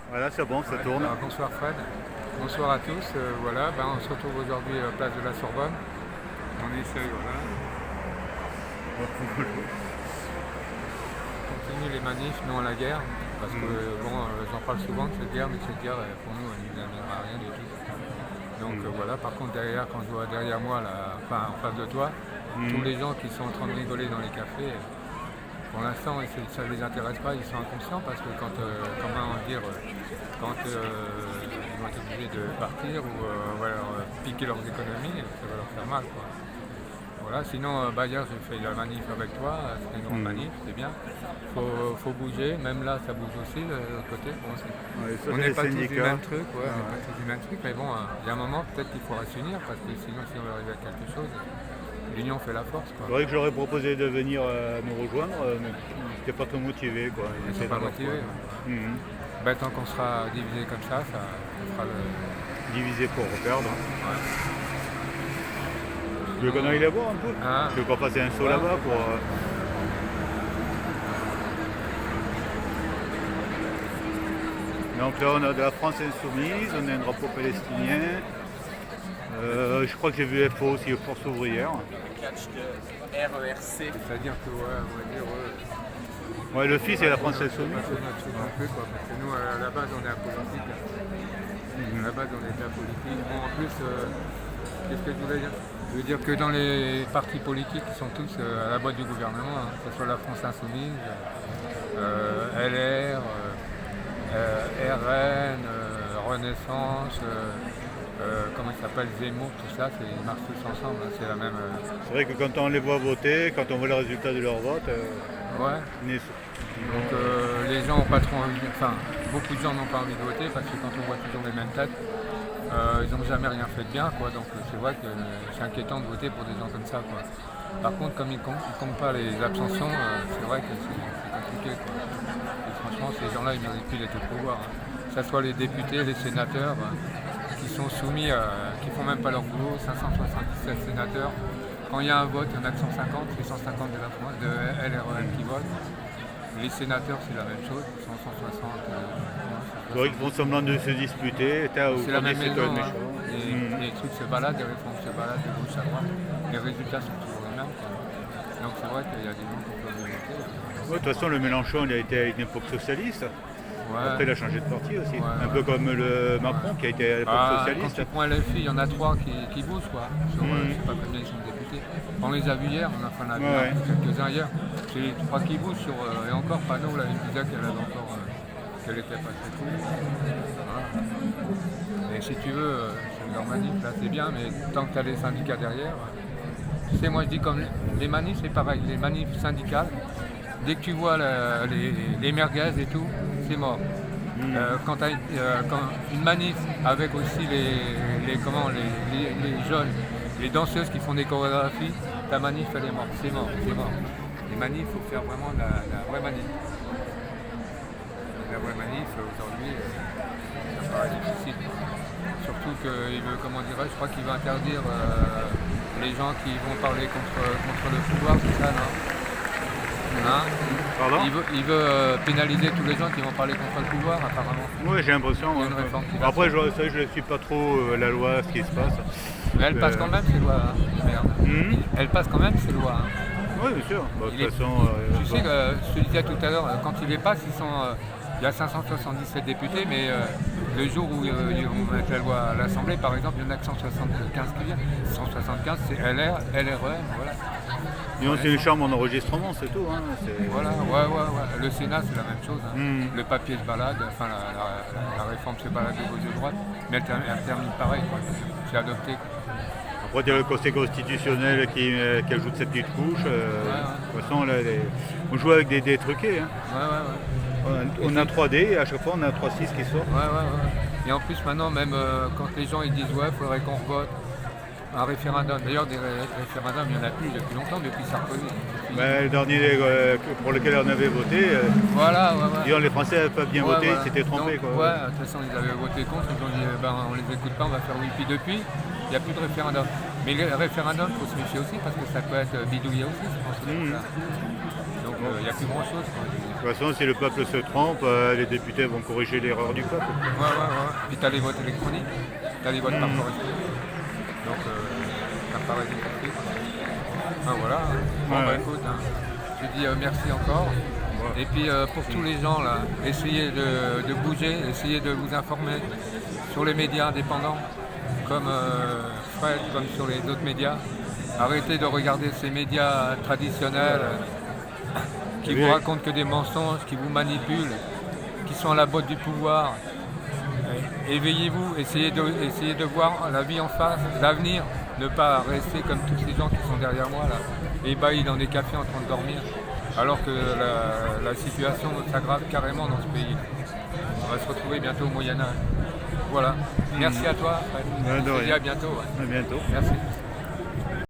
Voilà, c'est bon, ça tourne. Bonsoir Fred, bonsoir à tous. Voilà, on se retrouve aujourd'hui à la place de la Sorbonne. On essaye, voilà, continue les manifs, non à la guerre, parce que j'en parle souvent de cette guerre, mais cette guerre pour nous elle ne nous amènera à rien du tout. Donc voilà, par contre derrière, quand je vois derrière moi, là, enfin en face de toi, tous les gens qui sont en train de rigoler dans les cafés, pour l'instant ça ne les intéresse pas, ils sont inconscients parce que comment dire, quand ils vont être obligés de partir ou piquer leurs économies, ça va leur faire mal, quoi. Voilà, sinon hier j'ai fait la manif avec toi, c'était une grande manif, c'est bien. Faut bouger, même là ça bouge aussi de l'autre côté. Bon, Ouais, ça, on c'est n'est les pas tous du syndicats. même truc, ouais, on n'est pas tous du même truc, mais bon, il y a un moment peut-être qu'il faudra s'unir parce que sinon si on veut arriver à quelque chose, l'union fait la force, C'est quoi. vrai que j'aurais proposé de venir nous rejoindre, mais ils n'étaient pas trop motivés, quoi. Ils étaient sont pas dans leur motivés. coin. Ouais. Mhm. Tant qu'on sera divisé comme ça fera le. Divisé pour perdre. Ouais. Tu veux qu'on aille les voir un peu? Ah. Tu veux qu'on fasse un saut Ouais. là-bas pour. Donc là, on a de la France insoumise, on a un drapeau palestinien. Je crois que j'ai vu FO aussi, Force ouvrière. Catch de RERC. C'est-à-dire que, ouais, on va dire, Ouais, le fils et la France c'est insoumise. pas fait notre truc non plus, quoi, parce que nous, à la base, on est apolitique. À la base, on est apolitique. Bon, en plus, qu'est-ce que je voulais dire? Je veux dire que dans les partis politiques, ils sont tous à la boîte du gouvernement, hein, que ce soit la France Insoumise, LR, RN, Renaissance, comment il s'appelle, Zemmour, tout ça, ils marchent tous ensemble, hein, c'est la même. C'est vrai que quand on les voit voter, quand on voit le résultat de leur vote, Ouais. Donc les gens n'ont pas trop envie, enfin beaucoup de gens n'ont pas envie de voter parce que quand on voit toujours les mêmes têtes, ils n'ont jamais rien fait de bien, quoi. Donc c'est vrai que c'est inquiétant de voter pour des gens comme ça, quoi. Par contre, comme ils comptent pas les abstentions, c'est vrai que c'est compliqué, quoi. Et franchement, ces gens-là, ils méritent plus d'être au pouvoir, hein. Que ce soit les députés, les sénateurs, qui sont soumis, qui font même pas leur boulot, 577 sénateurs. Quand il y a un vote, il y en a que 150, c'est 150 de LREM qui votent. Les sénateurs, c'est la même chose, ils sont 160. c'est vrai qu'ils font semblant de se disputer. C'est la même c'est maison, toi le hein. méchant. Les trucs se baladent, les réformes se baladent de gauche à droite. Les résultats sont toujours les mêmes, quoi. Donc c'est vrai qu'il y a des gens qui peuvent voter. Ouais, de toute façon, le Mélenchon, il a été à une époque socialiste. Après, il a changé de parti aussi. Un peu comme le Macron qui a été à l'époque Quand socialiste. tu prends LFI, il y en a 3 qui bougent, quoi. Sur, je sais pas combien ils sont députés. On les a vus hier, on a vu quelques-uns hier. C'est les 3 qui bougent sur. Et encore, Panot, là, il disait qu'elle avait encore. Qu'elle était pas très cool. Voilà. Et si tu veux, leur manif, là, c'est bien, mais tant que tu as les syndicats derrière. Tu sais, moi, je dis comme les manifs, c'est pareil. Les manifs syndicales, dès que tu vois les merguez et tout, c'est mort. Quand une manif avec aussi les jeunes, les danseuses qui font des chorégraphies, ta manif elle est morte, c'est mort. Les manifs, il faut faire vraiment la vraie manif. La vraie manif, aujourd'hui, ça paraît difficile. Surtout qu'il veut, comment dirais-je, je crois qu'il veut interdire les gens qui vont parler contre le pouvoir, c'est ça, non? Hein? Pardon? Il veut pénaliser tous les gens qui vont parler contre le pouvoir, apparemment. Oui, j'ai l'impression. Il y a une réforme qui va Après, je ne suis pas trop la loi, ce qui se passe. Mais elle passe quand même, ces lois, hein. Merde. Elle passe quand même, ces lois, hein. Oui, bien sûr. Bah, de toute façon. Tu sais, je te disais tout à l'heure, quand il les passe, il y a 577 députés, mais le jour où ils vont mettre la loi à l'Assemblée, par exemple, il y en a que 175 qui viennent. 175, c'est LR, LREM, voilà. Disons, c'est une chambre en enregistrement, c'est tout. Hein. Voilà, ouais. Le Sénat, c'est la même chose, hein. Le papier se balade, enfin la réforme se balade de gauche et de droite, mais elle termine pareil, quoi. C'est adopté, quoi. Après, il y a le Conseil constitutionnel qui ajoute cette petite couche. De toute façon, là, on joue avec des truqués. Hein. On a 3D et à chaque fois, on a 3-6 qui sortent. Et en plus, maintenant, même quand les gens ils disent ouais, il faudrait qu'on vote un référendum. D'ailleurs, des référendums, il n'y en a plus depuis longtemps, depuis Sarkozy. Le dernier pour lequel on avait voté, disons, les Français n'avaient pas bien voté, ils s'étaient trompés. Donc, quoi. de toute façon, ils avaient voté contre, ils ont dit on les écoute pas, on va faire oui. Puis depuis, il n'y a plus de référendum. Mais les référendums, il faut se méfier aussi parce que ça peut être bidouillé aussi, je pense. Donc il n'y a plus grand chose. toute façon, si le peuple se trompe, les députés vont corriger l'erreur du peuple. Ouais. Puis t'as les votes électroniques, t'as les votes par correspondance. Donc, ça me paraît difficile. Enfin, voilà. Bon, bah écoute, hein, je dis merci encore. Et puis pour tous les gens là, essayez de bouger, essayez de vous informer sur les médias indépendants, comme Fred, comme sur les autres médias. Arrêtez de regarder ces médias traditionnels qui vous racontent que des mensonges, qui vous manipulent, qui sont à la botte du pouvoir. Éveillez-vous, essayez de voir la vie en face, l'avenir, ne pas rester comme tous ces gens qui sont derrière moi là, ébahis dans des cafés en train de dormir, alors que la situation s'aggrave carrément dans ce pays. On va se retrouver bientôt au Moyen-Âge. Voilà. Merci à toi. Fred. Je te dis à bientôt. À bientôt. Merci.